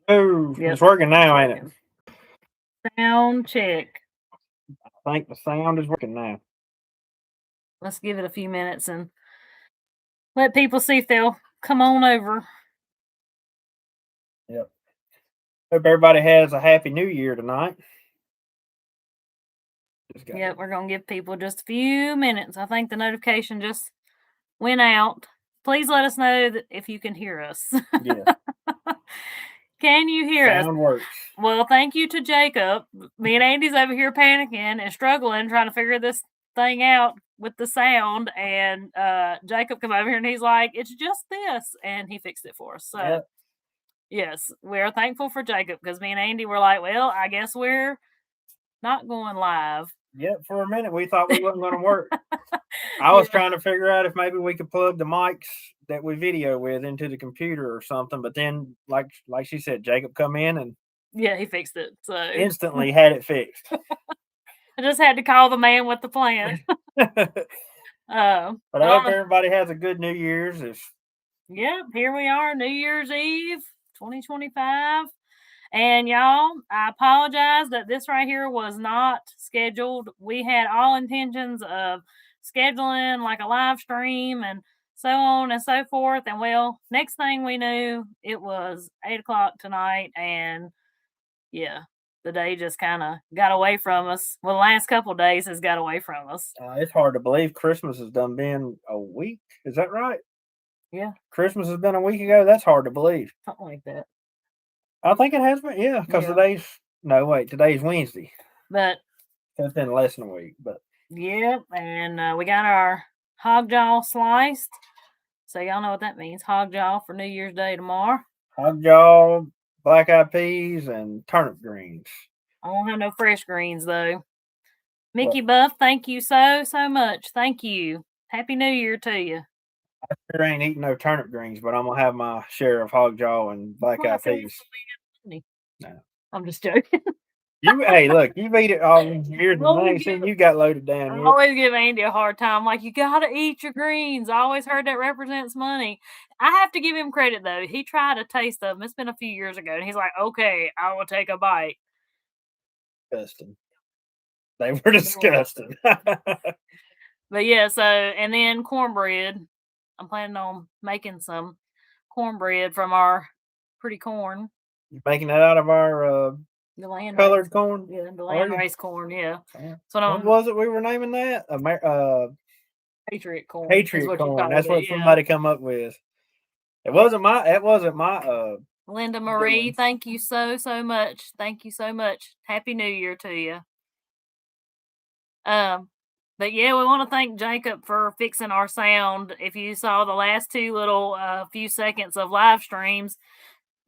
Oh, Yep, it's working now, ain't it? Sound check. I think the sound is working now. Let's give it a few minutes and let people see if they'll come on over. Yep. Hope everybody has a happy new year tonight. Yep, we're going to give people just a few minutes. I think the notification just went out. Please let us know if you can hear us. Yeah. Can you hear us? Sound works. Well, thank you to Jacob. Me and Andy's over here panicking and struggling, trying to figure this thing out with the sound. And Jacob come over here and he's like, "It's just this," and he fixed it for us. So, Yep. yes, we're thankful for Jacob because me and Andy were like, "Well, I guess we're not going live." Yep. For a minute, we thought we wasn't going to work. I was trying to figure out if maybe we could plug the mics that we video with into the computer or something. But then, like she said, Jacob come in and he fixed it. So instantly had it fixed. I just had to call the man with the plan. But I hope everybody has a good New Year's. Yep, here we are, New Year's Eve, 2025. And y'all, I apologize that this right here was not scheduled. We had all intentions of scheduling like a live stream and so on and so forth. And well, next thing we knew, it was 8:00 tonight. And yeah, the day just kind of got away from us. Well, the last couple of days has got away from us. It's hard to believe Christmas has done been a week. Is that right? Yeah. Christmas has been a week ago. That's hard to believe. Something like that. I think it has been, yeah, because today's Wednesday. But it's been less than a week. But yep, and we got our hog jaw sliced. So y'all know what that means. Hog jaw for New Year's Day tomorrow. Hog jaw, black eyed peas, and turnip greens. I won't have no fresh greens though. Mickey Buff, thank you so much. Thank you. Happy New Year to you. I sure ain't eating no turnip greens, but I'm gonna have my share of hog jaw and black eyed peas. No, I'm just joking. Hey, look, you've eaten it all these years, and I ain't seen you got loaded down. I always give Andy a hard time. Like, you gotta eat your greens. I always heard that represents money. I have to give him credit though. He tried a taste of them. It's been a few years ago, and he's like, "Okay, I will take a bite." Disgusting. They were disgusting. But yeah, so and then cornbread. I'm planning on making some cornbread from our pretty corn. You making that out of our the land colored corn? Yeah, the land race corn. Yeah. So what was it we were naming that? Patriot corn. Patriot corn. That's what somebody come up with. It wasn't my. Linda Marie, thank you so much. Thank you so much. Happy New Year to you. But yeah, we want to thank Jacob for fixing our sound. If you saw the last two little few seconds of live streams,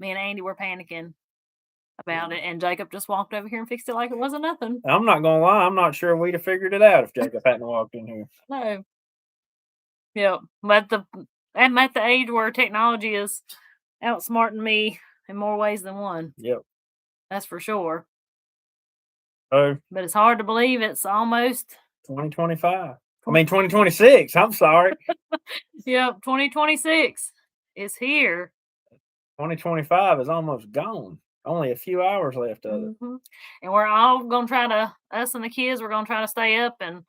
me and Andy were panicking about it, and Jacob just walked over here and fixed it like it wasn't nothing. I'm not gonna lie, I'm not sure we'd have figured it out if Jacob hadn't walked in here. No. Yeah, but I'm at the age where technology is outsmarting me in more ways than one. Yep. That's for sure. But it's hard to believe it's almost 2025. I mean 2026. I'm sorry. Yep, 2026 is here. 2025 is almost gone. Only a few hours left of it. And we're all gonna try to, us and the kids, we're gonna try to stay up and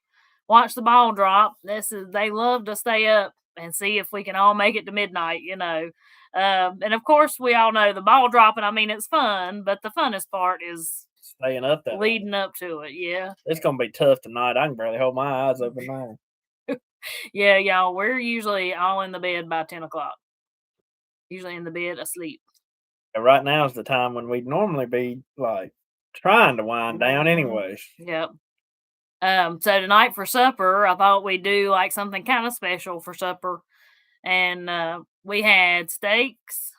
watch the ball drop. They love to stay up and see if we can all make it to midnight, you know. And of course, we all know the ball dropping. I mean, it's fun, but the funnest part is staying up there, leading up to it. Yeah, it's gonna be tough tonight. I can barely hold my eyes open now. Yeah, y'all, we're usually all in the bed by 10 o'clock. Usually in the bed asleep. Right now is the time when we'd normally be like trying to wind down, anyways. Yep. So tonight for supper, I thought we'd do like something kind of special for supper. And we had steaks.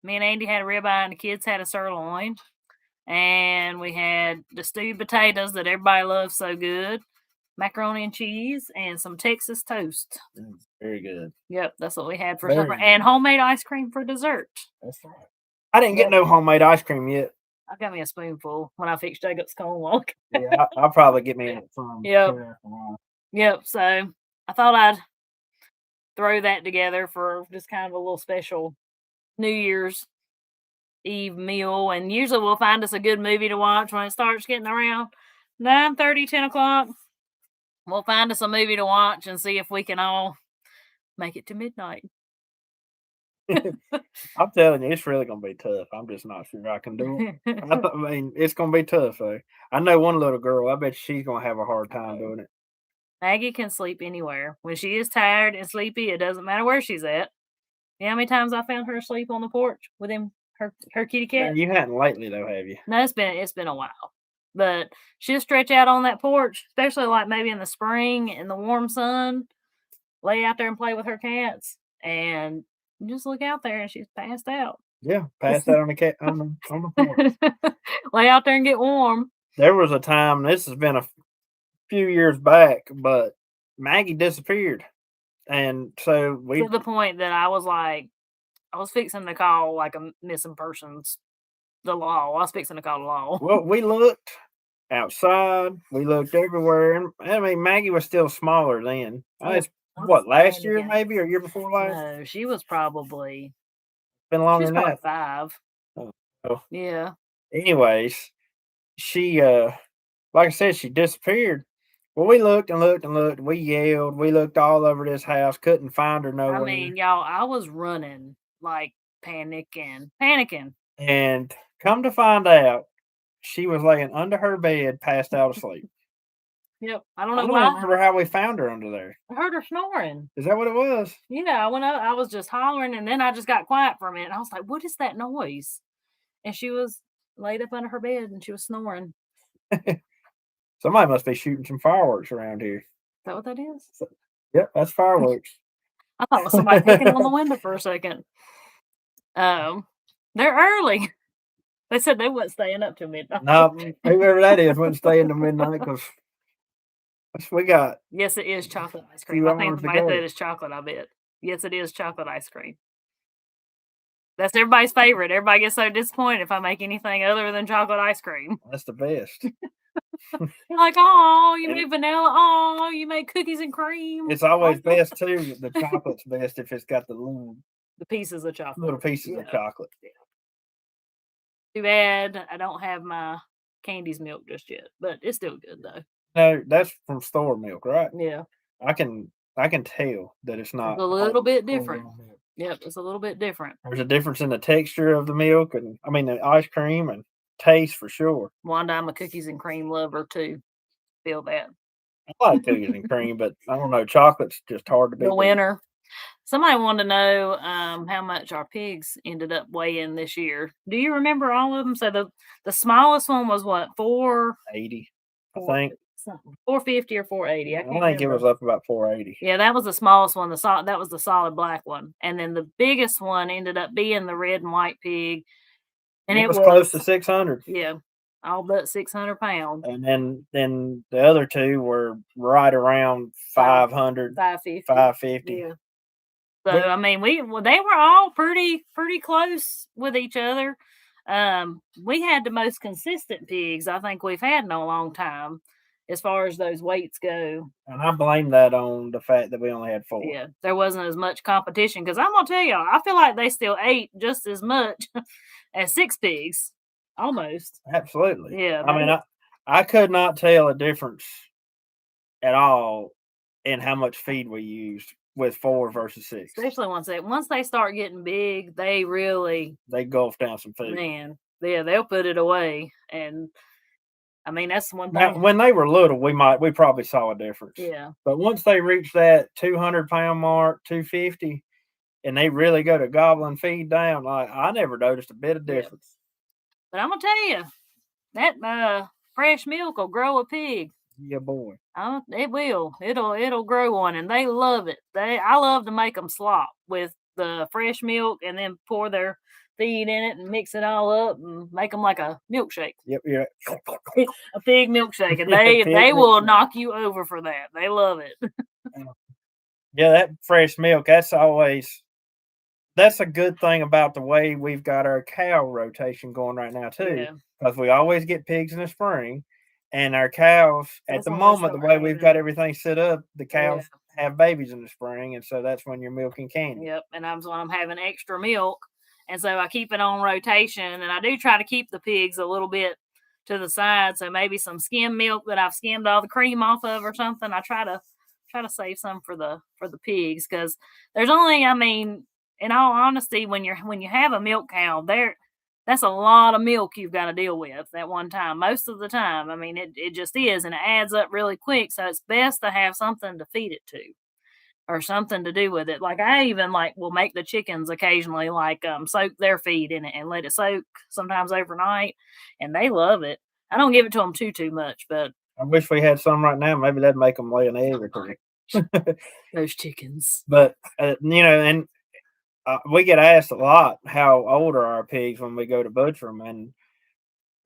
Me and Andy had a ribeye, and the kids had a sirloin. And we had the stewed potatoes that everybody loves so good, macaroni and cheese, and some Texas toast. Very good. Yep, that's what we had for supper. And homemade ice cream for dessert. That's right. I didn't get no homemade ice cream yet. I got me a spoonful when I fixed Jacob's cone walk. Yeah, I'll probably get me some. Yep. So I thought I'd throw that together for just kind of a little special New Year's Eve meal, and usually we'll find us a good movie to watch when it starts getting around 9:30, 10 o'clock. We'll find us a movie to watch and see if we can all make it to midnight. I'm telling you, it's really gonna be tough. I'm just not sure I can do it. I mean, it's gonna be tough though. I know one little girl. I bet she's gonna have a hard time doing it. Maggie can sleep anywhere. When she is tired and sleepy, it doesn't matter where she's at. You know how many times I found her asleep on the porch with him, her kitty cat? You hadn't lately though, have you? No, it's been a while. But she'll stretch out on that porch, especially like maybe in the spring in the warm sun, lay out there and play with her cats, and just look out there and she's passed out. Yeah, pass that on the cat on the porch. Lay out there and get warm. There was a time. This has been a few years back, but Maggie disappeared, and so we To the point that I was like, I was fixing to call like a missing persons, the law. I was fixing to call the law. well we looked outside, we looked everywhere, and I mean Maggie was still smaller then. It's what, last year maybe or year before last? No, she was probably Been longer she's than probably that. 5. Oh. Yeah. Anyways, she like I said, she disappeared. Well, we looked and looked and looked. We yelled. We looked all over this house. Couldn't find her nowhere. I mean, y'all, I was running like panicking. And come to find out, she was laying under her bed, passed out asleep. Yep. I don't I know don't why. remember how we found her under there. I heard her snoring. Is that what it was? Yeah, I went up, I was just hollering, and then I just got quiet for a minute. I was like, "What is that noise?" And she was laid up under her bed and she was snoring. Somebody must be shooting some fireworks around here. Is that what that is? Yep, that's fireworks. I thought it was somebody picking on the window for a second. They're early. They said they wasn't staying up till midnight. No, whoever that is wouldn't stay in the midnight because we got. Yes, it is chocolate ice cream. I think somebody said it's chocolate, I bet. Yes, it is chocolate ice cream. That's everybody's favorite. Everybody gets so disappointed if I make anything other than chocolate ice cream. That's the best. You're like, oh, you make vanilla. Oh, you make cookies and cream. It's always best too. The chocolate's best if it's got the pieces of chocolate. Little pieces of chocolate. Yeah. Too bad I don't have my Candy's milk just yet, but it's still good though. No, that's from store milk, right? Yeah. I can tell that it's not. It's a little bit different. Yep, it's a little bit different. There's a difference in the texture of the milk and the ice cream and taste for sure. Wanda, I'm a cookies and cream lover too. Feel that. I like cookies and cream, but I don't know, chocolate's just hard to beat. The winner. Somebody wanted to know how much our pigs ended up weighing this year. Do you remember all of them? So the smallest one was what, 480, I think. 450 or 480. I think it was up about 480. Yeah, that was the smallest one. That was the solid black one, and then the biggest one ended up being the red and white pig, and it was close to 600. Yeah, all but 600 pounds. And then the other two were right around 500, 550. Yeah. So I mean, they were all pretty close with each other. We had the most consistent pigs I think we've had in a long time, as far as those weights go. And I blame that on the fact that we only had 4. Yeah, there wasn't as much competition because I'm gonna tell y'all, I feel like they still ate just as much as 6 pigs, almost. Absolutely. Yeah. I mean, I could not tell a difference at all in how much feed we used with 4 versus 6. Especially once they start getting big, they gulf down some food. Man, yeah, they'll put it away. And I mean, that's one thing. Now, when they were little, we probably saw a difference. Yeah. But once they reach that 200-pound mark, 250, and they really go to gobbling feed down, I never noticed a bit of difference. Yeah. But I'm gonna tell you, that fresh milk will grow a pig. Yeah, boy. It will. It'll grow one, and they love it. I love to make them slop with the fresh milk, and then pour their feed in it and mix it all up and make them like a milkshake. Yep, yeah. A pig milkshake, and they will knock you over for that. They love it. Yeah, that fresh milk. That's a good thing about the way we've got our cow rotation going right now too, because we always get pigs in the spring. And our cows, at the moment, the way we've got everything set up, the cows have babies in the spring, and so that's when you're milking Candy. Yep, and I'm having extra milk, And so I keep it on rotation, and I do try to keep the pigs a little bit to the side. So maybe some skim milk that I've skimmed all the cream off of or something. I try to save some for the pigs, because there's only, I mean, in all honesty, when you have a milk cow, that's a lot of milk you've got to deal with at one time. Most of the time, I mean, it just is, and it adds up really quick. So it's best to have something to feed it to, or something to do with it. Like I even will make the chickens occasionally soak their feed in it and let it soak sometimes overnight, and they love it. I don't give it to them too much, but I wish we had some right now. Maybe that'd make them lay an egg or two. Those chickens. But and we get asked a lot how old are our pigs when we go to butcher them, and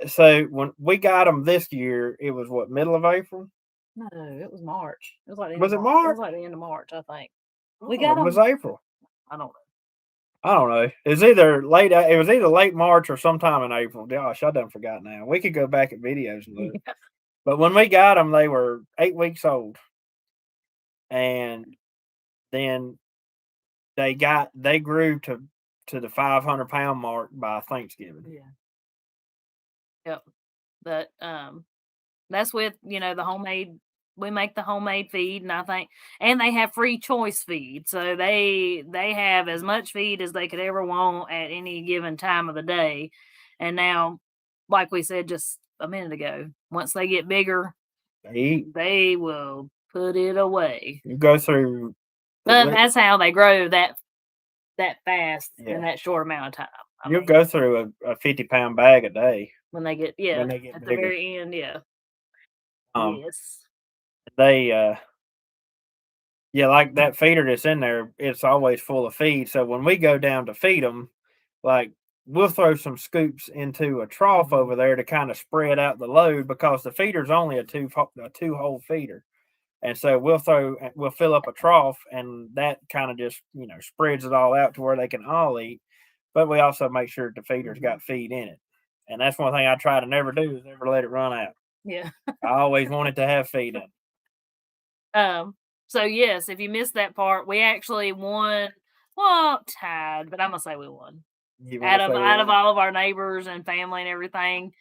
so when we got them this year, it was what, middle of April? No, it was March. It was like was it March? It was like the end of March, I think. We got them. It was April. I don't know. I don't know. It's either late. It was either late March or sometime in April. Gosh, I done forgot now. We could go back at videos and look. Yeah. But when we got them, they were 8 weeks old, and then they grew to the 500-pound mark by Thanksgiving. Yeah. Yep. But that's with the homemade. We make the homemade feed, and they have free choice feed, so they have as much feed as they could ever want at any given time of the day. And now, like we said just a minute ago, once they get bigger, they will put it away. You go through, but that's how they grow that fast in that short amount of time. You'll go through a 50-pound bag a day when they get at bigger. The very end. Yeah. Yes. They like that feeder that's in there, it's always full of feed. So when we go down to feed them, like we'll throw some scoops into a trough over there to kind of spread out the load, because the feeder's only a two-hole feeder. And so we'll fill up a trough, and that kind of just, spreads it all out to where they can all eat. But we also make sure the feeder's got feed in it. And that's one thing I try to never do, is never let it run out. Yeah. I always want it to have feed in it. So yes, if you missed that part, we actually won. Well, tied, but I'm gonna say we won. Out of all of our neighbors and family and everything,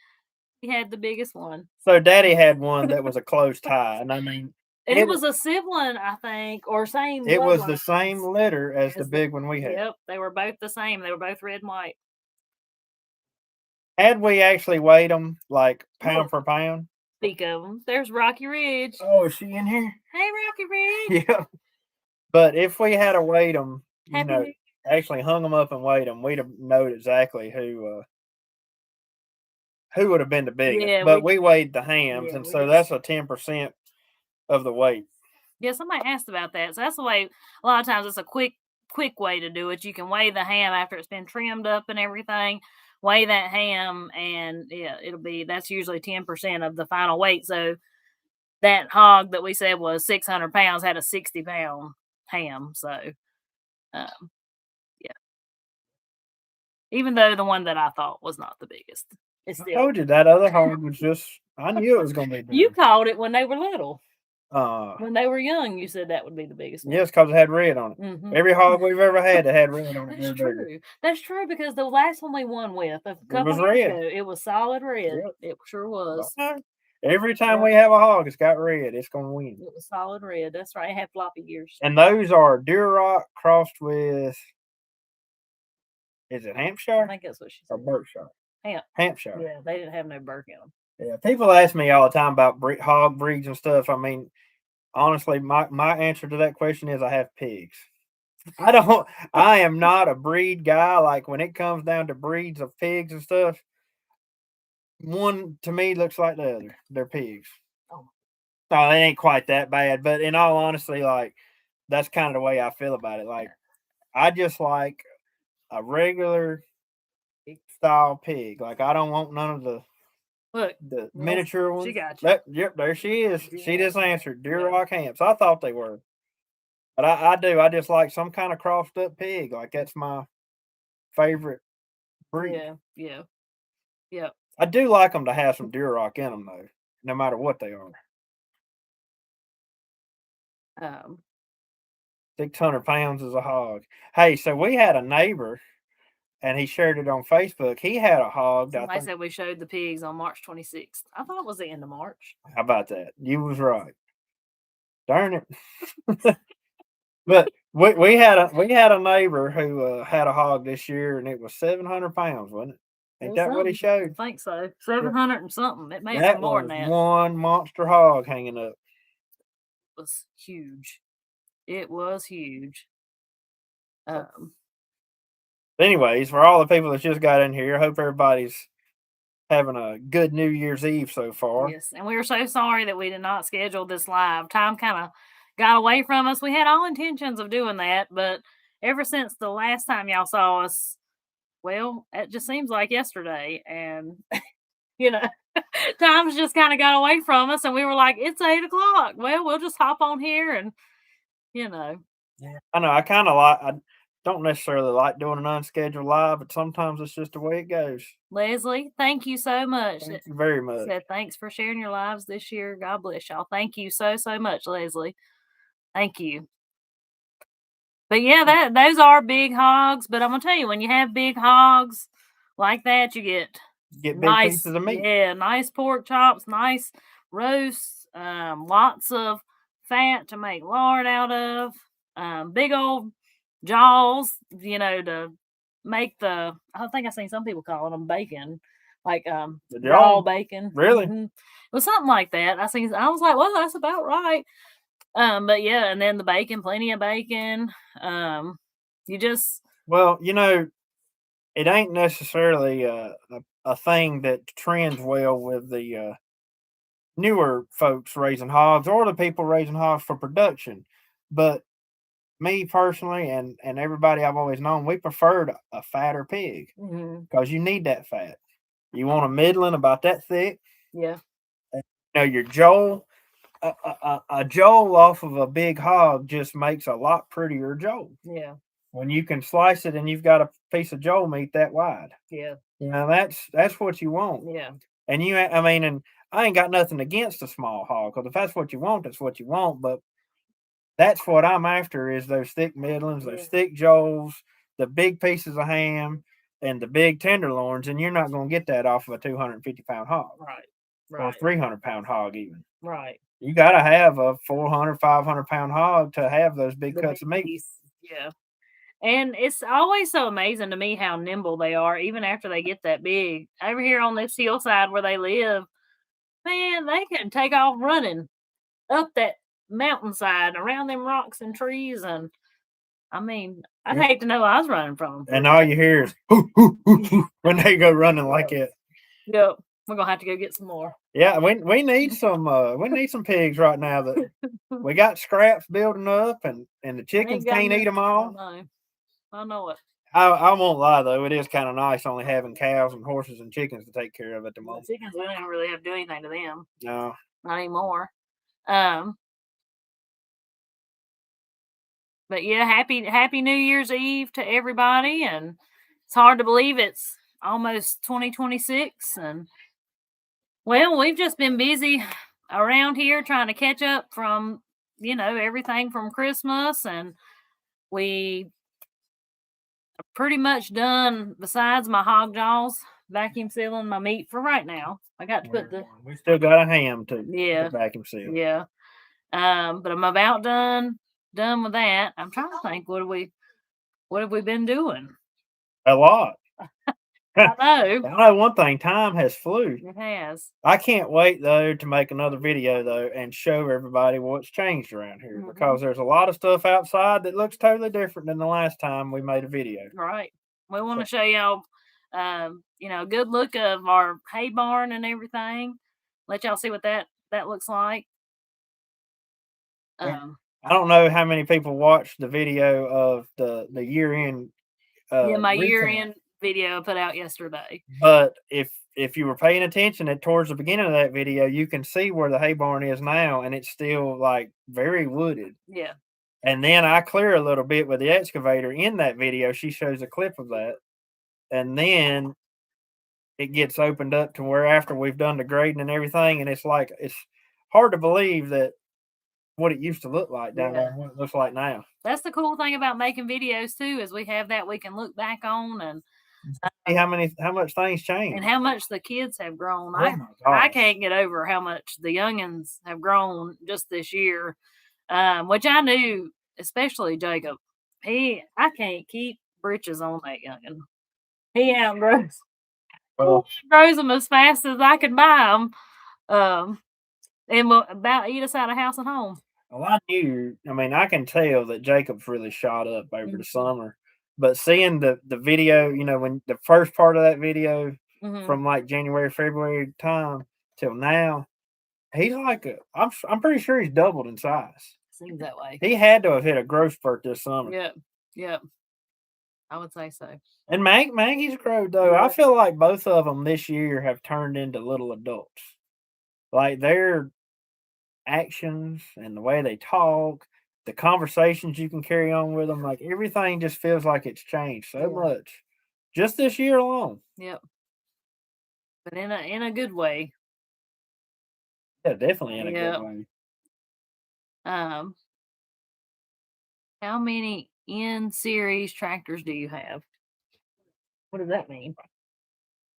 we had the biggest one. So Daddy had one that was a close tie, and I mean, it was a sibling, I think, or same. It was the same litter as the big one we had. Yep, they were both the same. They were both red and white. Had we actually weighed them like pound for pound? Speak of them. There's Rocky Ridge. Oh, is she in here? Hey, Rocky Ridge. Yeah. But if we had to weighed them, actually hung them up and weighed them, we'd have known exactly who would have been the biggest. Yeah, but we weighed the hams, and so that's a 10% of the weight. Yeah, somebody asked about that. So that's the way. A lot of times, it's a quick way to do it. You can weigh the ham after it's been trimmed up and everything. Weigh that ham, and that's usually 10% of the final weight. So that hog that we said was 600 pounds had a 60-pound ham. So, yeah. Even though the one that I thought was not the biggest, I told you that other hog was just. I knew it was going to be big. You called it when they were little. When they were young, you said that would be the biggest one. Yes, because it had red on it. Mm-hmm. Every hog we've ever had that had red on it. That's true. That's true, because the last one we won with a couple years ago, it was solid red. Yep. It sure was. Okay. Every time we have a hog, it's got red. It's going to win. It was solid red. That's right. It had floppy ears. And those are Duroc crossed with, is it Hampshire? I think that's what she said. Or Berkshire? Hampshire. Yeah, they didn't have no Berk in them. Yeah, people ask me all the time about hog breeds and stuff. I mean, honestly, my answer to that question is I have pigs. I am not a breed guy. Like when it comes down to breeds of pigs and stuff, one to me looks like the other. They're pigs. Oh, they ain't quite that bad, but in all honesty, like that's kind of the way I feel about it. Like I just like a regular style pig. Like I don't want none of the miniature ones. She got you. Yep, there she is. Yeah. She just answered Duroc hams. I thought they were, but I do. I just like some kind of crossed up pig. Like that's my favorite breed. Yeah. I do like them to have some Duroc in them though, no matter what they are. 600 pounds is a hog. Hey, so we had a neighbor, and he shared it on Facebook. He had a hog. Somebody said we showed the pigs on March 26th. I thought it was the end of March. How about that? You was right. Darn it. But we had a neighbor who had a hog this year, and it was 700 pounds, wasn't it? Ain't that what he showed? I think so. 700 and something. It may That be more was than that. one monster hog hanging up. It was huge. It was huge. Anyways, for all the people that just got in here, I hope everybody's having a good New Year's Eve so far. Yes, and we are so sorry that we did not schedule this live. Time kind of got away from us. We had all intentions of doing that, but ever since the last time y'all saw us, well, it just seems like yesterday, and you know, time's just kind of got away from us, and we were like, it's 8:00. Well, we'll just hop on here, and you know. Yeah, I know. I don't necessarily like doing an unscheduled live, but sometimes it's just the way it goes. Leslie, thank you so much. Thank you very much. Said thanks for sharing your lives this year. God bless y'all. Thank you so much, Leslie. Thank you. But yeah, those are big hogs. But I'm gonna tell you, when you have big hogs like that, you get big nice pieces of meat. Yeah, nice pork chops, nice roasts, lots of fat to make lard out of, big old jaws, to make I think I've seen some people calling them bacon, like raw bacon. Really? It was something like that. I was like, well, that's about right. But yeah, and then the bacon, plenty of bacon. Well, it ain't necessarily a thing that trends well with the newer folks raising hogs or the people raising hogs for production. But me personally and everybody I've always known, we preferred a fatter pig because you need that fat. You want a middling about that thick. Yeah. Your jowl, a jowl off of a big hog just makes a lot prettier jowl. Yeah. When you can slice it and you've got a piece of jowl meat that wide. Yeah. That's what you want. Yeah. And and I ain't got nothing against a small hog, because if that's what you want, that's what you want. But that's what I'm after, is those thick middlings, those thick jowls, the big pieces of ham, and the big tenderloins. And you're not going to get that off of a 250-pound hog. Right. Or a 300-pound hog even. Right. You got to have a 400, 500-pound hog to have those big cuts of meat. Yeah. And it's always so amazing to me how nimble they are, even after they get that big. Over here on this hillside where they live, man, they can take off running up that mountainside around them rocks and trees. And I'd hate to know I was running from them. And all you hear is hoo, hoo, hoo, hoo, when they go running like it. Yep. We're gonna have to go get some more. Yeah, we need some pigs right now. That we got scraps building up, and the chickens can't eat them all. I know it. I won't lie though, it is kind of nice only having cows and horses and chickens to take care of at the moment. The chickens, we don't really have to do anything to them. No, not anymore. But yeah, happy New Year's Eve to everybody, and it's hard to believe it's almost 2026, and well, we've just been busy around here trying to catch up from everything from Christmas, and we are pretty much done. Besides my hog jaws, vacuum sealing my meat for right now. I got to put we still got a ham to vacuum seal. Yeah. But I'm about done with that. I'm trying to think, what have we been doing? A lot. I know one thing, time has flew. It has. I can't wait though to make another video though and show everybody what's changed around here, because there's a lot of stuff outside that looks totally different than the last time we made a video. Right. We want to show y'all a good look of our hay barn and everything. Let y'all see what that looks like. I don't know how many people watched the video of the year-end. My year-end video I put out yesterday. But if you were paying attention towards the beginning of that video, you can see where the hay barn is now, and it's still like very wooded. Yeah. And then I clear a little bit with the excavator in that video. She shows a clip of that. And then it gets opened up to where after we've done the grading and everything, and it's hard to believe that what it used to look like down there and what it looks like now. That's the cool thing about making videos too, is we have that we can look back on, and See how much things change. And how much the kids have grown. Oh my I gosh. can't get over how much the youngins have grown just this year. Which I knew, especially Jacob. I can't keep britches on that youngin. He outgrows. Well, Grows them as fast as I can buy them. And will about eat us out of house and home. well, I knew. I mean, I can tell that Jacob's really shot up over the summer. But seeing the video, when the first part of that video from like January, February time till now, he's like I'm pretty sure he's doubled in size. Seems that way. He had to have hit a growth spurt this summer. Yep. I would say so. And Maggie's growth though, I feel like both of them this year have turned into little adults. Like their actions and the way they talk, the conversations you can carry on with them, like everything just feels like it's changed so much just this year alone. Yep. But in a good way. Yeah, definitely in a good way. How many N-series tractors do you have? What does that mean?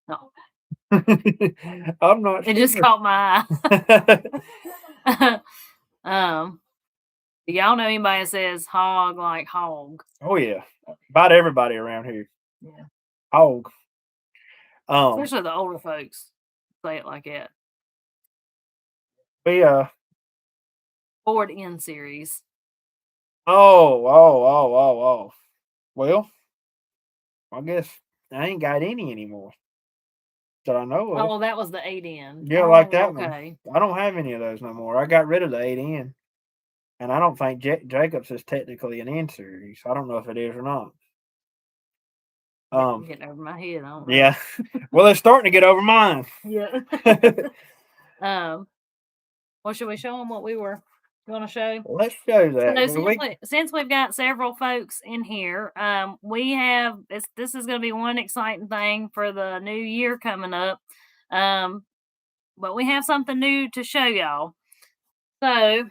No. I'm not sure. It just caught my eye. Do y'all know anybody that says hog like hog? Oh yeah. About everybody around here. Yeah. Hog. Especially the older folks say it like that. We Ford N-series. Oh. Well, I guess I ain't got any anymore that I know of. Oh, that was the 8N. Yeah, like that one. I don't have any of those no more. I got rid of the 8N. And I don't think Jacobs is technically an N series. I don't know if it is or not. Getting over my head. I don't know. Yeah. Well, it's starting to get over mine. Yeah. Well, should we show them what we were going to show? Let's show that. So since we've got several folks in here, we have this is going to be one exciting thing for the new year coming up. But we have something new to show y'all. So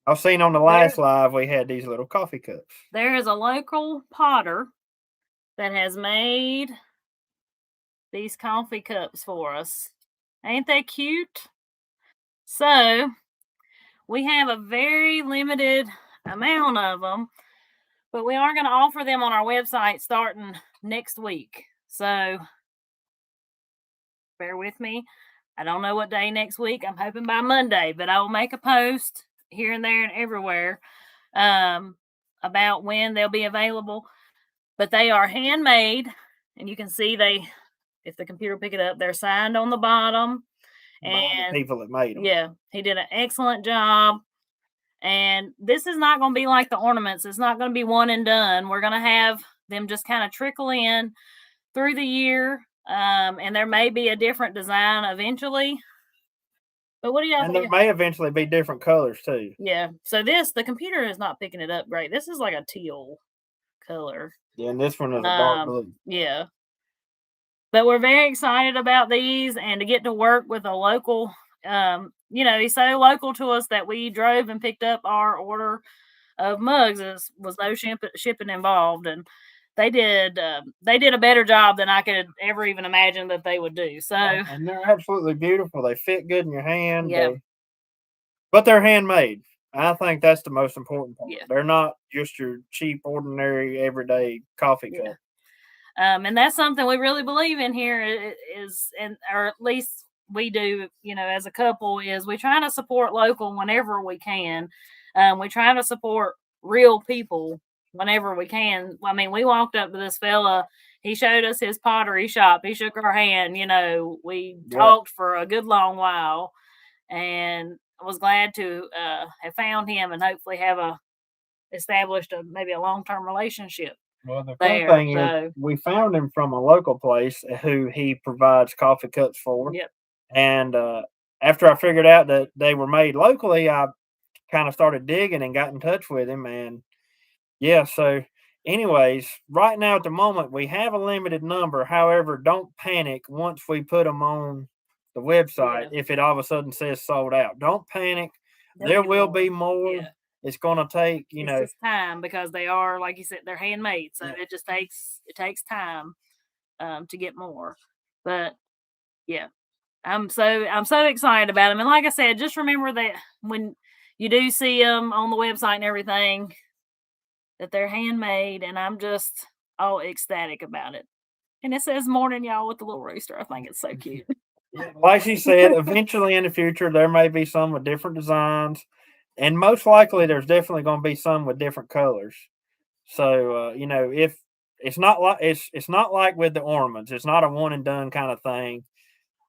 I've seen on the last live we had these little coffee cups. There is a local potter that has made these coffee cups for us. Ain't they cute? So we have a very limited amount of them, but we are going to offer them on our website starting next week. So bear with me. I don't know what day next week. I'm hoping by Monday, but I will make a post here and there and everywhere about when they'll be available. But they are handmade, and you can see if the computer pick it up, they're signed on the bottom. And the people that made them. Yeah, he did an excellent job. And this is not going to be like the ornaments. It's not going to be one and done. We're going to have them just kind of trickle in through the year. And there may be a different design eventually. But what do y'all think? And there may eventually be different colors too. Yeah. So the computer is not picking it up great. This is like a teal color. Yeah, and this one is a dark blue. Yeah. But we're very excited about these and to get to work with a local, he's so local to us that we drove and picked up our order of mugs. Was no shipping involved. And they did a better job than I could ever even imagine that they would do. So, and they're absolutely beautiful. They fit good in your hand. Yeah. But they're handmade. I think that's the most important part. Yeah. They're not just your cheap, ordinary, everyday coffee cup. And that's something we really believe in here or at least we do, as a couple, is we try to support local whenever we can. We try to support real people whenever we can. I mean, we walked up to this fella. He showed us his pottery shop. He shook our hand. We talked for a good long while, and I was glad to have found him and hopefully have established maybe a long-term relationship. Well, the cool thing is we found him from a local place who he provides coffee cups for. Yep. And after I figured out that they were made locally, I kind of started digging and got in touch with him. And yeah, so anyways, right now at the moment, we have a limited number. However, don't panic once we put them on the website if it all of a sudden says sold out. Don't panic. There will be more. it's going to take, it's just time, because they are, like you said, they're handmade. So it just takes time to get more. But yeah, I'm so excited about them. And like I said, just remember that when you do see them on the website and everything, that they're handmade, and I'm just all ecstatic about it. And it says "Morning, y'all" with the little rooster. I think it's so cute. like she said, eventually in the future there may be some with different designs, and most likely there's definitely going to be some with different colors. So if it's not like it's not like with the ornaments, it's not a one and done kind of thing.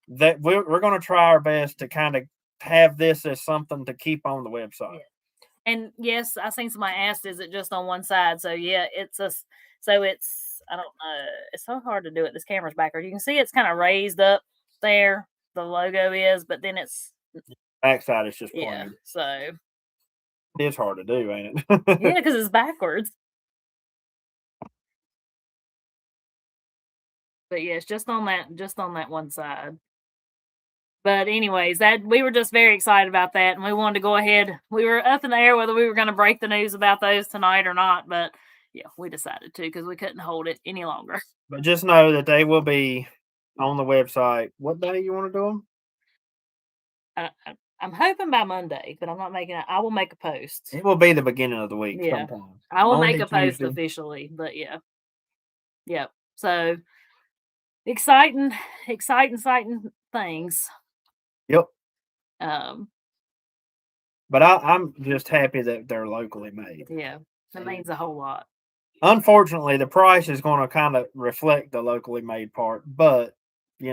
That we're going to try our best to kind of have this as something to keep on the website. Yeah. And yes, I seen somebody asked, is it just on one side? So yeah, it's I don't know. It's so hard to do it. This camera's backward. You can see it's kind of raised up there. The logo is, but then it's backside is just yeah. plain. So it is hard to do, ain't it? Yeah, because it's backwards. But yeah, it's just on that one side. But anyways, that we were just very excited about that, and we wanted to go ahead. We were up in the air whether we were going to break the news about those tonight or not, but yeah, we decided to because we couldn't hold it any longer. But just know that they will be on the website. What day you want to do them? I'm hoping by Monday, but I'm not making it. I will make a post. It will be the beginning of the week. Yeah, sometime. I will make a post officially, but yeah. Yep. So exciting things. Yep. But I'm just happy that they're locally made. Yeah, that means a whole lot. Unfortunately, the price is going to kind of reflect the locally made part, but they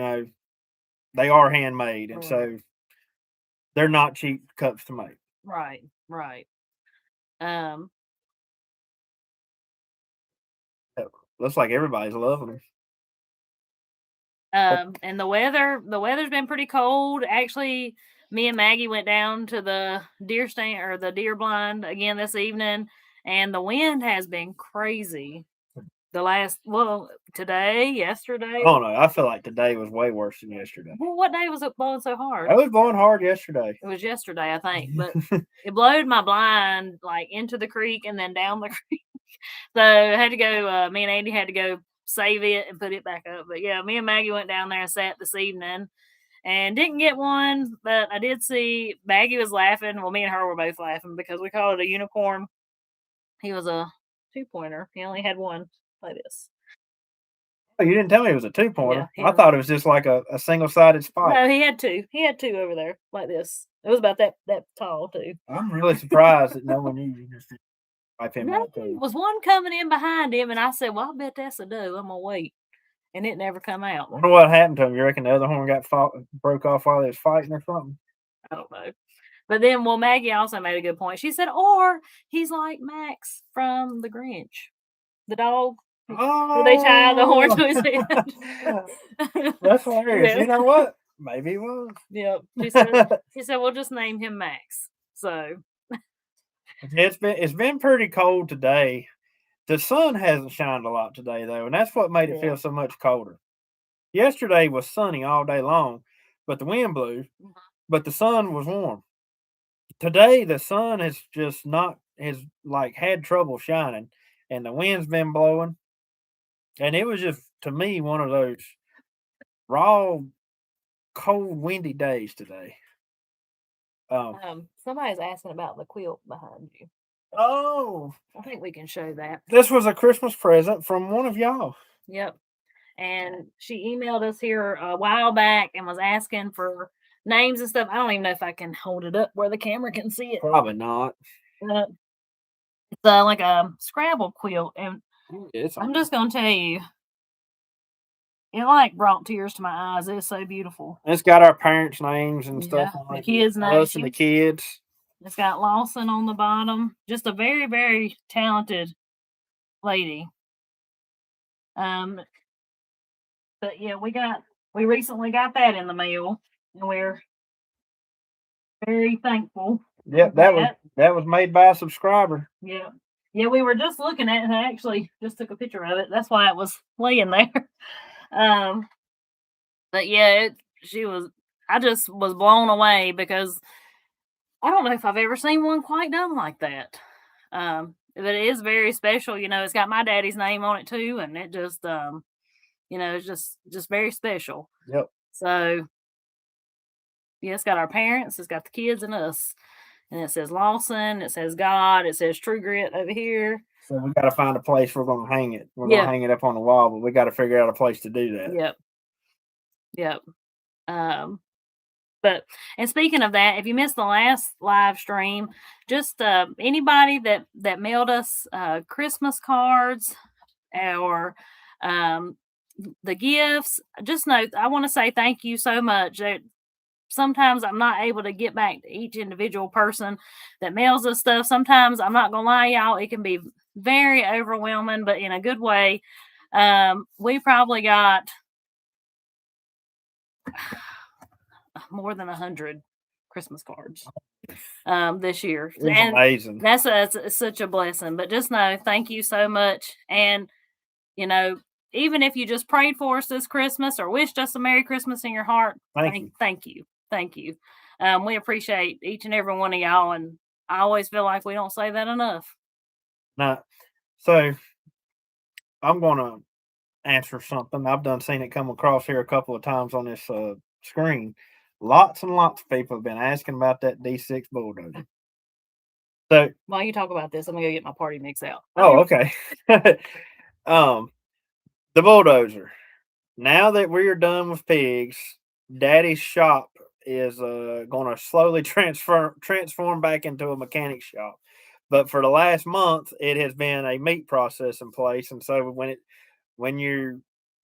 are handmade, and so they're not cheap cups to make. Right. Looks like everybody's loving them. And the weather's been pretty cold. Actually, me and Maggie went down to the deer stand or the deer blind again this evening, and the wind has been crazy. Today, yesterday. Oh no, I feel like today was way worse than yesterday. Well, what day was it blowing so hard? It was blowing hard yesterday. It was yesterday, I think, but it blowed my blind like into the creek and then down the creek. So I had to go. Me and Andy had to go save it and put it back up. But yeah, me and Maggie went down there and sat this evening and didn't get one, but I did see Maggie was laughing. Well, me and her were both laughing because we called it a unicorn. He was a 2-pointer. He only had one like this. Oh, you didn't tell me it was a 2-pointer. Yeah, I thought it was just like a single-sided spike. No, he had two. He had two over there like this. It was about that tall too. I'm really surprised that no one knew you just wipe him out too. Was one coming in behind him, and I said, "Well, I bet that's a doe. I'm gonna wait." And it never come out. I wonder what happened to him. You reckon the other horn broke off while they was fighting or something? I don't know. But then, Maggie also made a good point. She said, or he's like Max from The Grinch, the dog. Oh, they tie the horn to his head. That's hilarious. Yeah. You know what? Maybe he was. Yep. She said, we'll just name him Max. So it's been pretty cold today. The sun hasn't shined a lot today though, and that's what made it feel so much colder. Yesterday was sunny all day long, but the wind blew, but the sun was warm. Today the sun has just had trouble shining, and the wind's been blowing. And it was just, to me, one of those raw, cold, windy days today. Somebody's asking about the quilt behind you. Oh. I think we can show that. This was a Christmas present from one of y'all. Yep. And she emailed us here a while back and was asking for names and stuff. I don't even know if I can hold it up where the camera can see it. Probably not. It's like a Scrabble quilt, and I'm just gonna tell you, it brought tears to my eyes. It's so beautiful. It's got our parents' names and stuff. The kids' names. Us and the kids. It's got Lawson on the bottom. Just a very, very talented lady. But yeah, we recently got that in the mail, and we're very thankful. Yep, that was made by a subscriber. Yeah. Yeah, we were just looking at it, and I actually just took a picture of it. That's why it was laying there. But yeah, I just was blown away because I don't know if I've ever seen one quite done like that. But it is very special. It's got my daddy's name on it too, and it just it's just very special. Yep. So yeah, it's got our parents, it's got the kids and us. And it says Lawson, it says God, it says True Grit over here. So we got to find a place we're going to hang it. We're going Yeah. to hang it up on the wall, but we got to figure out a place to do that. Yep. Yep. And speaking of that, if you missed the last live stream, just anybody that mailed us Christmas cards or the gifts, just know I want to say thank you so much. Sometimes I'm not able to get back to each individual person that mails us stuff. Sometimes I'm not gonna lie, y'all, it can be very overwhelming, but in a good way. We probably got more than 100 Christmas cards this year. It's amazing. That's such a blessing. But just know, thank you so much. And even if you just prayed for us this Christmas or wished us a Merry Christmas in your heart, thank you. Thank you. We appreciate each and every one of y'all, and I always feel like we don't say that enough. Now, so I'm going to answer something. I've seen it come across here a couple of times on this screen. Lots and lots of people have been asking about that D6 bulldozer. So while you talk about this, I'm gonna go get my party mix out. Oh, okay. The bulldozer. Now that we are done with pigs, Daddy's shop is going to slowly transform back into a mechanic shop. But for the last month, it has been a meat processing place, and so when you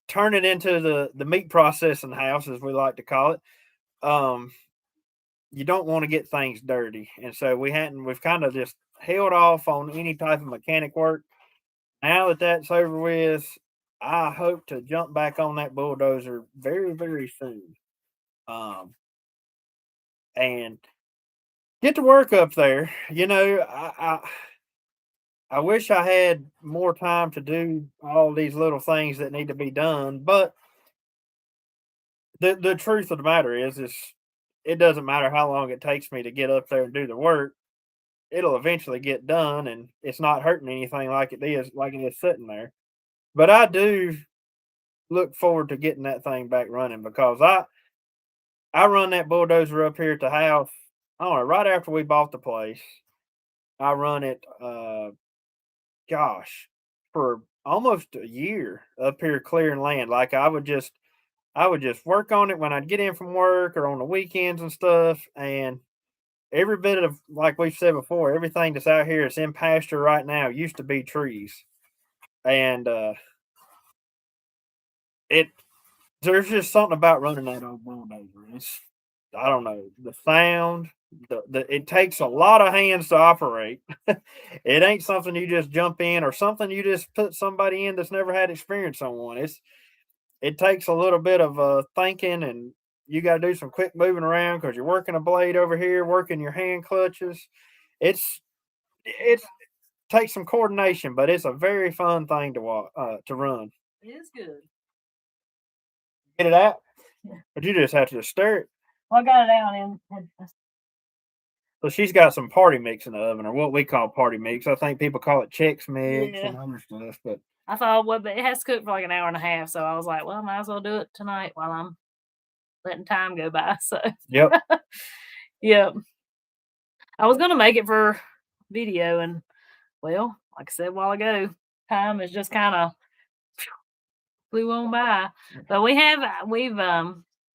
turn it into the meat processing house, as we like to call it, you don't want to get things dirty, and so we've kind of just held off on any type of mechanic work. Now that that's over with, I hope to jump back on that bulldozer very, very soon. And get to work up there. I wish I had more time to do all these little things that need to be done, but the truth of the matter is it doesn't matter how long it takes me to get up there and do the work. It'll eventually get done, and it's not hurting anything like it is sitting there. But I do look forward to getting that thing back running, because I run that bulldozer up here at the house. I don't know, right after we bought the place, I run it, for almost a year up here clearing land. Like I would just work on it when I'd get in from work or on the weekends and stuff. And every bit of, like we've said before, everything that's out here that's in pasture right now used to be trees. And there's just something about running that old bulldozer. I don't know, the sound, it takes a lot of hands to operate. It ain't something you just jump in or something you just put somebody in that's never had experience on one. It takes a little bit of thinking, and you got to do some quick moving around because you're working a blade over here, working your hand clutches. It takes some coordination, but it's a very fun thing to run. It is good. Get it out? Yeah. But you just have to stir it. Well, I got it out in. So she's got some party mix in the oven, or what we call party mix. I think people call it Chex Mix and other stuff. But I thought, but it has to cook for like an hour and a half. So I was like, well, I might as well do it tonight while I'm letting time go by. So yep. Yep. I was gonna make it for video, and well, like I said a while ago, time is just kind of flew on by. But we've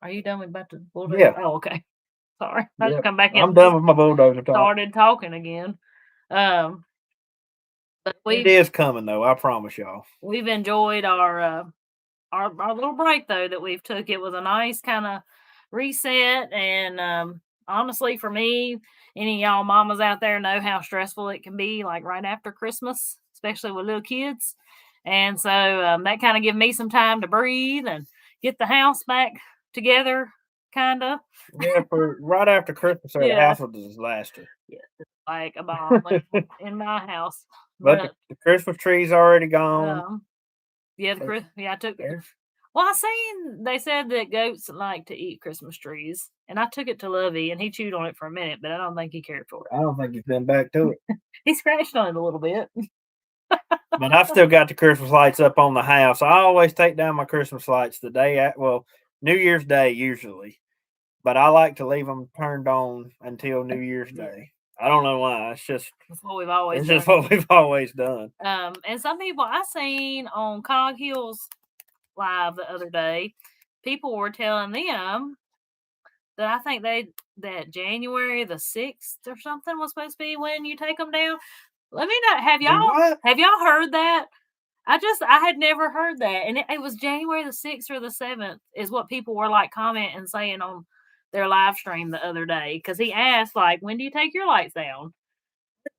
are you done with about the bulldozer? Yeah. Oh, okay. Sorry. I just come back in. I'm done with my bulldozer talk. Started talking again. But it is coming though, I promise y'all. We've enjoyed our little break though that we've took. It was a nice kind of reset, and honestly, for me, any of y'all mamas out there know how stressful it can be, like right after Christmas, especially with little kids. And so that kind of gave me some time to breathe and get the house back together, kind of. Yeah, for right after Christmas, the house was a disaster. Yeah, like a bomb in my house. But the Christmas tree's already gone. Yeah, I took. Well, they said that goats like to eat Christmas trees, And I took it to Lovey, and he chewed on it for a minute, but I don't think he cared for it. I don't think he's been back to it. He scratched on it a little bit. But I've still got the Christmas lights up on the house. I always take down my Christmas lights the day at, well, New Year's Day usually. But I like to leave them turned on until New Year's Day. I don't know why. It's just what we've always done. Just what we've always done. And some people I seen on Cog Hills Live the other day, people were telling them that I think that January the 6th or something was supposed to be when you take them down. Let me know. Have y'all heard that? I had never heard that. And it was January the 6th or the 7th is what people were like commenting and saying on their live stream the other day. Because he asked, like, when do you take your lights down?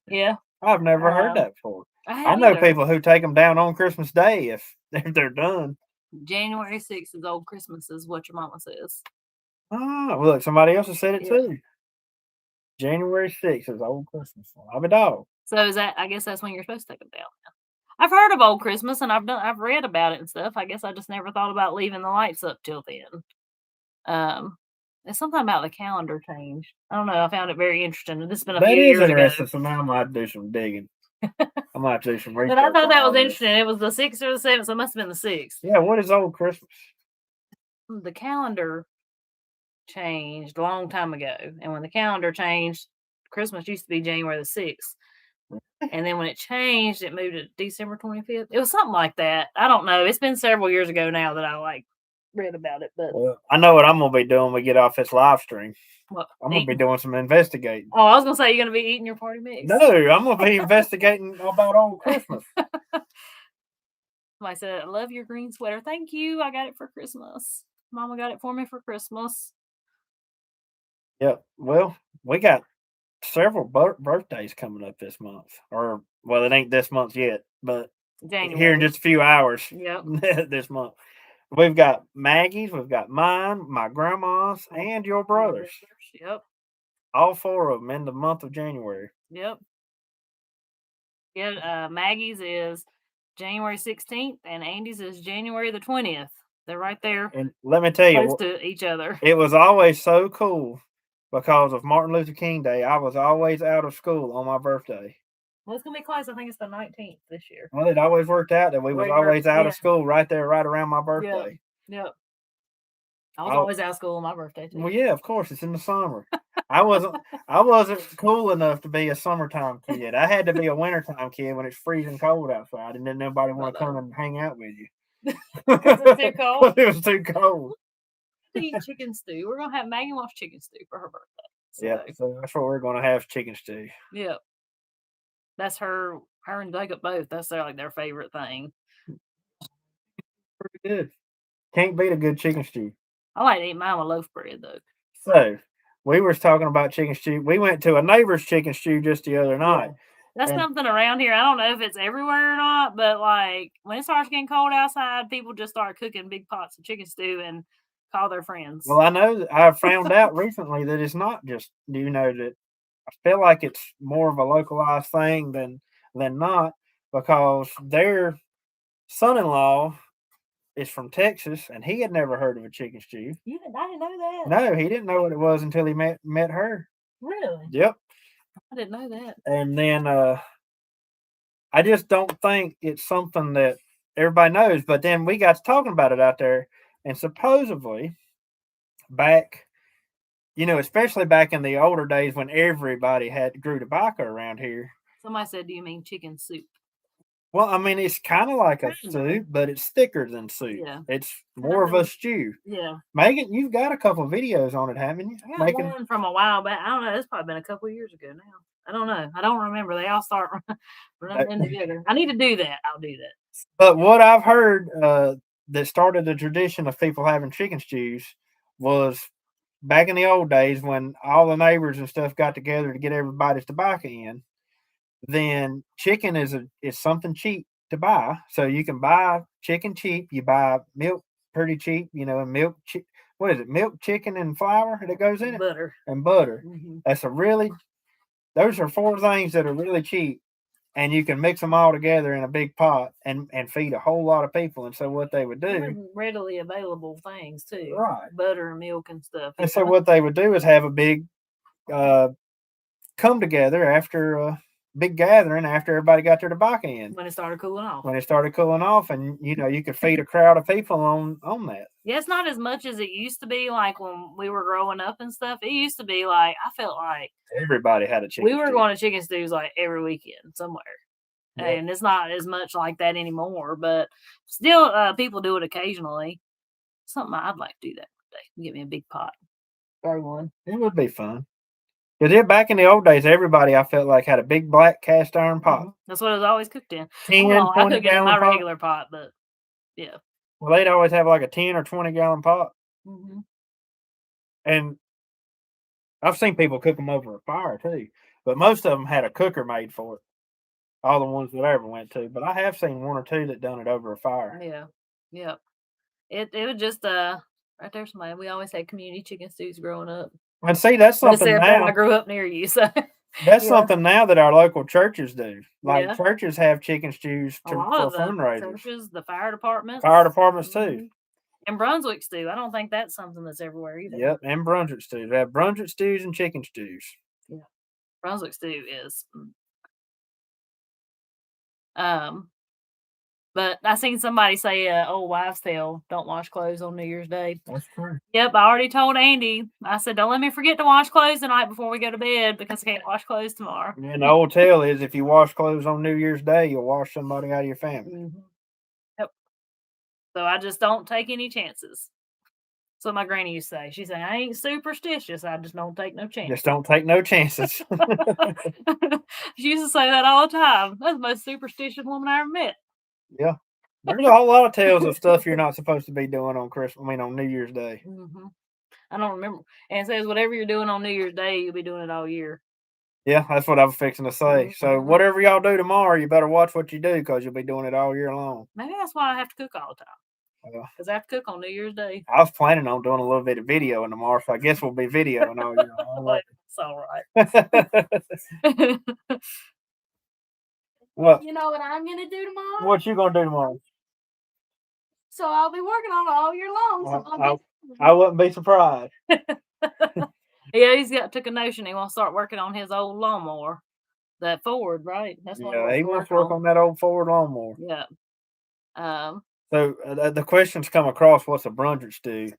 Yeah. I've never heard that before. I know people who take them down on Christmas Day if they're done. January 6th is old Christmas is what your mama says. Oh, look, somebody else has said it too. January 6th is old Christmas. I'll be dog. So is that? I guess that's when you're supposed to take them down. I've heard of old Christmas and I've read about it and stuff. I guess I just never thought about leaving the lights up till then. There's something about the calendar change. I don't know. I found it very interesting. This has been a few years ago. So now I might do some digging. I might do some research. But I thought that was interesting. It was the 6th or the 7th, so it must have been the 6th. Yeah. What is old Christmas? The calendar changed a long time ago, and when the calendar changed, Christmas used to be January the 6th, and then when it changed, it moved to December 25th. It was something like that. I don't know. It's been several years ago now that I read about it, but I know what I'm gonna be doing when we get off this live stream. What, I'm gonna be doing some investigating. Oh, I was gonna say you're gonna be eating your party mix. No, I'm gonna be investigating about old Christmas. Somebody said, "I love your green sweater. Thank you. I got it for Christmas. Mama got it for me for Christmas." Yep. Well, we got several birthdays coming up this month, or well, it ain't this month yet, but January. Here in just a few hours. Yep. This month. We've got Maggie's, we've got mine, my grandma's, and your brother's. Yep. All 4 of them in the month of January. Yep. Yeah, Maggie's is January 16th, and Andy's is January the 20th. They're right there. And let me tell you, close to each other. It was always so cool because of Martin Luther King Day. I was always out of school on my birthday. Well, it's going to be close. I think it's the 19th this year. Well, it always worked out that we was always out of school right there, right around my birthday. Yep. I was always out of school on my birthday, too. Well, yeah, of course. It's in the summer. I wasn't cool enough to be a summertime kid. I had to be a wintertime kid when it's freezing cold outside, and then nobody want to come and hang out with you. Because it's too cold? It was too cold. Eat chicken stew. We're going to have Maggie wants chicken stew for her birthday. So that's what we're going to have, chicken stew. Yep. That's her and Jacob both. That's their favorite thing. Pretty good. Can't beat a good chicken stew. I like to eat mine with loaf bread, though. So, we were talking about chicken stew. We went to a neighbor's chicken stew just the other night. That's something around here. I don't know if it's everywhere or not, but when it starts getting cold outside, people just start cooking big pots of chicken stew and call their friends. Well, I know I found out recently that it's not just, that I feel like it's more of a localized thing than not, because their son-in-law is from Texas, and he had never heard of a chicken stew. I didn't know that. No, he didn't know what it was until he met her. Really? Yep. I didn't know that. And then I just don't think it's something that everybody knows. But then we got to talking about it out there, and supposedly back, especially back in the older days when everybody grew tobacco around here. Somebody said, "Do you mean chicken soup?" Well, I mean, it's kind of like a soup, but it's thicker than soup. Yeah. It's more of a stew. Yeah. Megan, you've got a couple of videos on it, haven't you? I got one from a while back. I don't know. It's probably been a couple of years ago now. I don't know. I don't remember. They all start running in together. I need to do that. I'll do that. But what I've heard that started the tradition of people having chicken stews was back in the old days when all the neighbors and stuff got together to get everybody's tobacco in. Then chicken is something cheap to buy. So you can buy chicken cheap. You buy milk pretty cheap, and milk. What is it? Milk, chicken, and flour that goes in butter. And butter. Mm-hmm. Those are 4 things that are really cheap. and you can mix them all together in a big pot and feed a whole lot of people. And so what they would do, readily available things too, right? Butter and milk and stuff. And so what they would do is have a big come together after big gathering after everybody got their tobacco in. When it started cooling off. When it started cooling off, and you could feed a crowd of people on that. Yeah, it's not as much as it used to be. Like when we were growing up and stuff, it used to be like I felt like everybody had a chicken. We were going to chicken stews like every weekend somewhere, and it's not as much like that anymore. But still, people do it occasionally. Something I'd like to do that one day. Get me a big pot, throw one. It would be fun. Because back in the old days, everybody I felt like had a big black cast iron pot. Mm-hmm. That's what it was always cooked in. 10, I could get in my regular pot, but yeah. Well, they'd always have like a 10 or 20 gallon pot. Mm-hmm. And I've seen people cook them over a fire too, but most of them had a cooker made for it. All the ones that I ever went to, but I have seen one or two that done it over a fire. Yeah, yeah. It was just right there. Somebody. We always had community chicken stews growing up. And see, that's something now. I grew up near you, so that's something now that our local churches do. Like churches have chicken stews for fundraisers. Churches, the fire departments too. And Brunswick stew. I don't think that's something that's everywhere either. Yep, and Brunswick stews. They have Brunswick stews and chicken stews. Yeah, Brunswick stew is. But I seen somebody say, "Old wives' tale: don't wash clothes on New Year's Day." That's true. Yep, I already told Andy. I said, "Don't let me forget to wash clothes the night before we go to bed because I can't wash clothes tomorrow." And the old tale is, if you wash clothes on New Year's Day, you'll wash somebody out of your family. Mm-hmm. Yep. So I just don't take any chances. So my granny used to say. She said, "I ain't superstitious. I just don't take no chances." Just don't take no chances. She used to say that all the time. That's the most superstitious woman I ever met. Yeah. There's a whole lot of tales of stuff you're not supposed to be doing on on New Year's Day. Mm-hmm. I don't remember. And it says whatever you're doing on New Year's Day, you'll be doing it all year. Yeah, that's what I was fixing to say. Mm-hmm. So whatever y'all do tomorrow, you better watch what you do because you'll be doing it all year long. Maybe that's why I have to cook all the time. Because I have to cook on New Year's Day. I was planning on doing a little bit of video tomorrow, so I guess we'll be videoing all year long. It's all right. What? You know what I'm going to do tomorrow? What you going to do tomorrow? So I'll be working on it all year long. So I wouldn't be surprised. Yeah, took a notion. He wants to start working on his old lawnmower. That Ford, right? That's what he wants to work on that old Ford lawnmower. Yeah. So the questions come across, what's a Brunswick stew?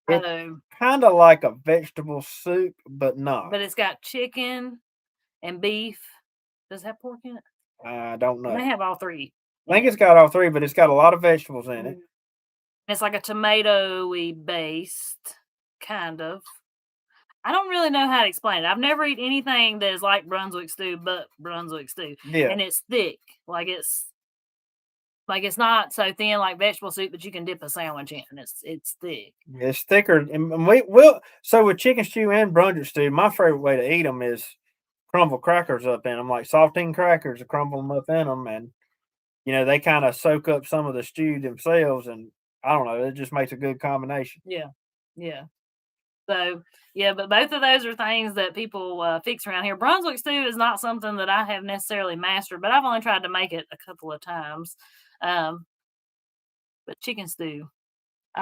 It's kind of like a vegetable soup, but not. But it's got chicken and beef. Does it have pork in it? I don't know. They have all three. I think it's got all three, but it's got a lot of vegetables in it. It's like a tomato-y based, kind of. I don't really know how to explain it. I've never eaten anything that is like Brunswick stew, but Brunswick stew. Yeah. And it's thick. It's not so thin like vegetable soup, but you can dip a sandwich in. It's thick. It's thicker. And so with chicken stew and Brunswick stew, my favorite way to eat them is crumble crackers up in them, like saltine crackers, and crumble them up in them, and they kind of soak up some of the stew themselves, and I don't know, it just makes a good combination. Yeah. So yeah, but both of those are things that people fix around here. Brunswick stew is not something that I have necessarily mastered, but I've only tried to make it a couple of times. But chicken stew,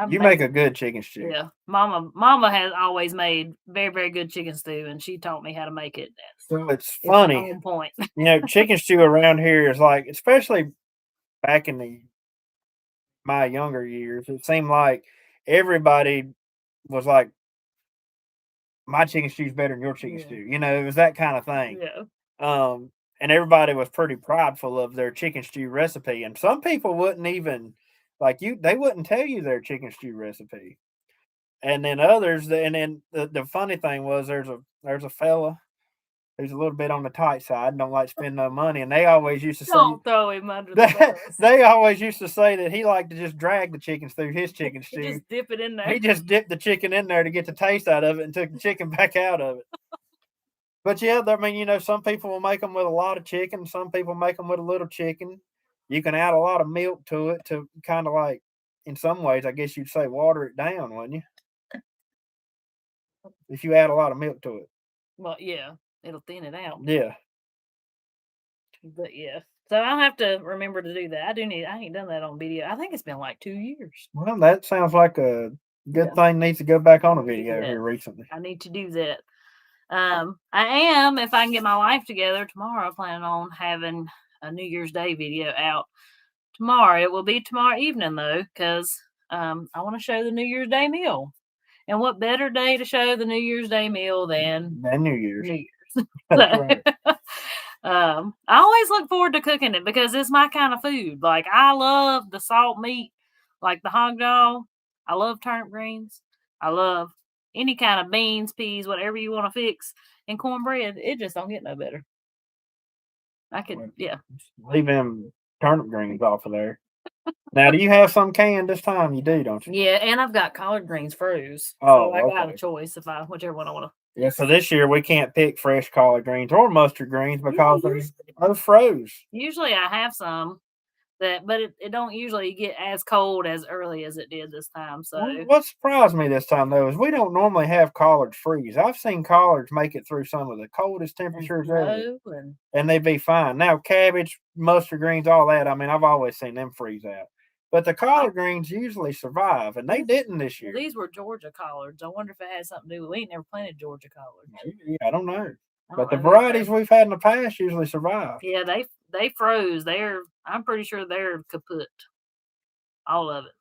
you make a good chicken stew. Yeah, Mama has always made very, very good chicken stew, and she taught me how to make it. So it's funny. On point. Chicken stew around here is like, especially back in my younger years, it seemed like everybody was like, my chicken stew is better than your chicken stew. It was that kind of thing. Yeah. And everybody was pretty prideful of their chicken stew recipe, and some people wouldn't even they wouldn't tell you their chicken stew recipe. And then others, and then the funny thing was there's a fella who's a little bit on the tight side, don't like spending no money, and they always used to don't throw him under the bus. They always used to say that he liked to just drag the chickens through his chicken stew. Just dip it in there. He just dipped the chicken in there to get the taste out of it and took the chicken back out of it. But yeah, I mean, some people will make them with a lot of chicken. Some people make them with a little chicken. You can add a lot of milk to it to kind of like, in some ways, I guess you'd say water it down, wouldn't you? If you add a lot of milk to it. Well, yeah, it'll thin it out. Yeah. But yeah. So I'll have to remember to do that. I ain't done that on video. I think it's been like 2 years. Well, that sounds like a good Yeah. thing needs to go back on a video Yeah. here recently. I need to do that. I am, if I can get my life together tomorrow, planning on having a New Year's Day video out tomorrow. It will be tomorrow evening though, because I want to show the New Year's Day meal. And what better day to show the New Year's Day meal than New Year's? New Year's. That's right. I always look forward to cooking it because it's my kind of food. Like I love the salt meat, like the hog jaw. I love turnip greens. I love any kind of beans, peas, whatever you want to fix, and cornbread. It just don't get no better. I could, yeah. Leave them turnip greens off of there. Now, do you have some canned this time? You do, don't you? Yeah, and I've got collard greens froze. Oh, so I got okay. a choice if whichever one I want to. Yeah, so this year we can't pick fresh collard greens or mustard greens because they're froze. Usually I have some but it don't usually get as cold as early as it did this time. So what surprised me this time though is we don't normally have collards freeze. I've seen collards make it through some of the coldest temperatures ever, and they'd be fine. Now cabbage, mustard greens, all that. I mean, I've always seen them freeze out. But the collard greens usually survive, and they didn't this year. These were Georgia collards. I wonder if it had something to do with we ain't never planted Georgia collards. I don't know. But the varieties we've had in the past usually survive. Yeah, they froze. I'm pretty sure they're kaput. All of it.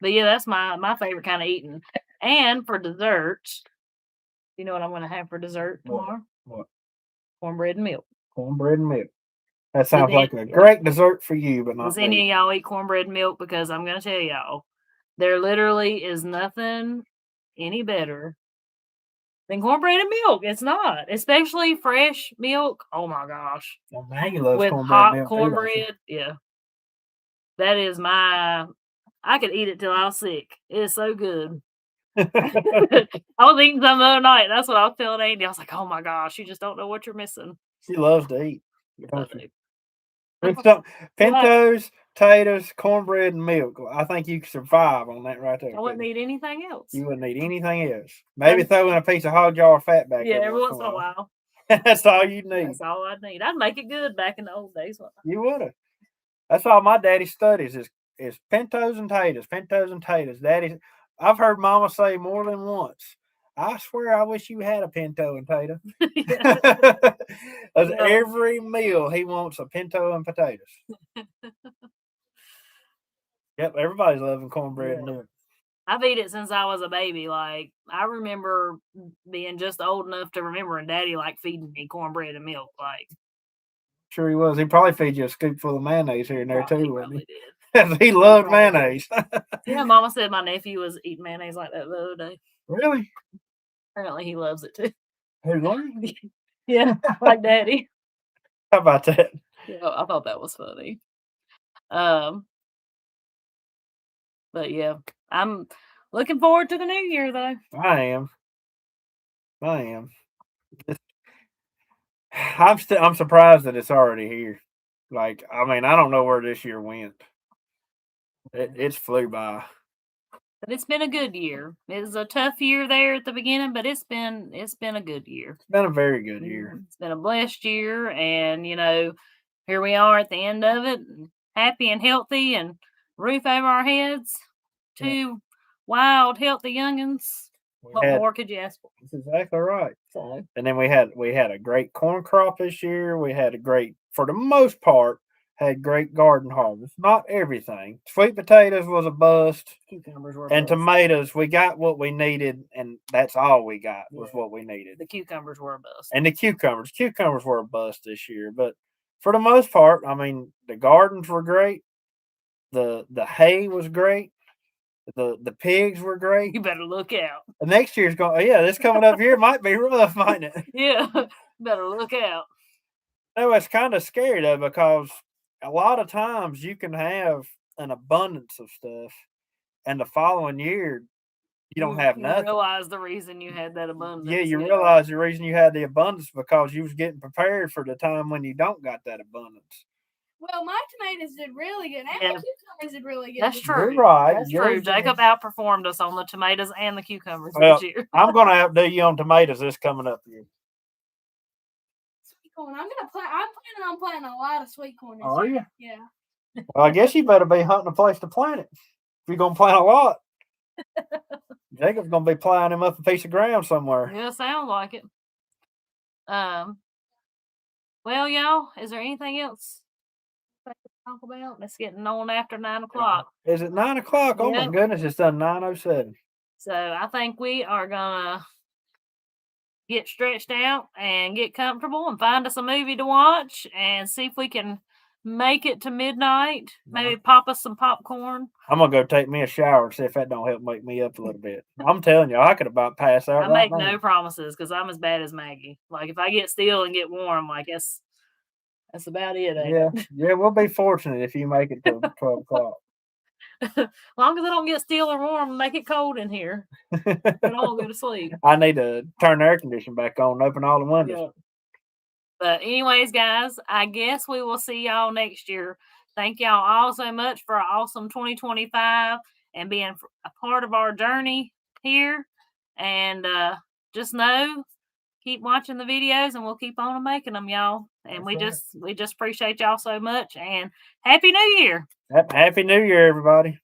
But yeah, that's my favorite kind of eating. And for dessert, you know what I'm gonna have for dessert tomorrow? What? Cornbread and milk. Cornbread and milk. That sounds like a great dessert for you, but not. Does any of y'all eat cornbread and milk? Because I'm gonna tell y'all, there literally is nothing any better than cornbread and milk. It's not, especially fresh milk. Oh my gosh! Well, Maggie loves with cornbread hot milk cornbread. Yeah, that is I could eat it till I was sick. It's so good. I was eating some the other night. That's what I was telling Andy. I was like, "Oh my gosh, you just don't know what you're missing." She loves to eat. Pintos, potatoes, cornbread, and milk. I think you could survive on that right there. I wouldn't eat anything else. You wouldn't eat anything else. Maybe throw in a piece of hog jaw or fat back. Yeah, every once in a while. That's all you need. That's all I'd need. I'd make it good back in the old days. You would have. That's all my daddy studies is pintos and taters. Pintos and taters. Daddy, I've heard Mama say more than once, I swear I wish you had a pinto and tater. Every meal he wants a pinto and potatoes. Yep, everybody's loving cornbread and milk. I've eaten it since I was a baby. Like I remember being just old enough to remember and Daddy like feeding me cornbread and milk. Like sure he was. He probably fed you a scoop full of mayonnaise here and there too, wouldn't he? Did. He loved mayonnaise. Yeah, Mama said my nephew was eating mayonnaise like that the other day. Really? Apparently he loves it too. Who learned? Yeah, like Daddy. How about that? Yeah, I thought that was funny. But yeah, I'm looking forward to the new year though. I am. I'm surprised that it's already here. Like, I mean, I don't know where this year went. It's flew by. But it's been a good year. It was a tough year there at the beginning, but it's been a good year. It's been a very good year. It's been a blessed year, and here we are at the end of it, happy and healthy, and roof over our heads. 2 wild, healthy youngins. What more could you ask for? That's exactly right. So, and then we had a great corn crop this year. We had for the most part, had great garden harvest. Not everything. Sweet potatoes was a bust. Cucumbers were and tomatoes, we got what we needed, and that's all we got was what we needed. The cucumbers were a bust. And the cucumbers were a bust this year. But for the most part, I mean, the gardens were great. The hay was great. The pigs were great. You better look out. The next year's going. Yeah, this coming up here might be rough, mightn't it? Yeah, better look out. No, it's kind of scary though, because a lot of times you can have an abundance of stuff, and the following year you don't have nothing. You realize the reason you had that abundance. Yeah, you realize the reason you had the abundance because you was getting prepared for the time when you don't got that abundance. Well, my tomatoes did really good, and my cucumbers did really good. That's true. You're right. That's true. Jacob outperformed us on the tomatoes and the cucumbers this year. I'm going to outdo you on tomatoes this coming up year. corn. I'm planning on planting a lot of sweet corn this Are year. you? Yeah. Well, I guess you better be hunting a place to plant it. If you're gonna plant a lot, Jacob's gonna be plowing him up a piece of ground somewhere. Yeah, sounds like it. Well, y'all, is there anything else to talk about? It's getting on after 9 o'clock. Is it 9 o'clock? Oh my Yep. goodness, it's done 9:07. So I think we are gonna get stretched out and get comfortable and find us a movie to watch and see if we can make it to midnight. Maybe pop us some popcorn. I'm gonna go take me a shower and see if that don't help wake me up a little bit. I'm telling you, I could about pass out. I right make now. no promises because I'm as bad as Maggie. Like if I get still and get warm, like that's about it. Yeah, yeah, we'll be fortunate if you make it till 12 o'clock. As long as I don't get still or warm and make it cold in here, then I'll go to sleep. I need to turn the air conditioning back on and open all the windows. Yeah. But anyways, guys, I guess we will see y'all next year. Thank y'all all so much for an awesome 2025 and being a part of our journey here. And just know, keep watching the videos and we'll keep on making them, y'all. And we just appreciate y'all so much. And Happy New Year. Happy New Year, everybody.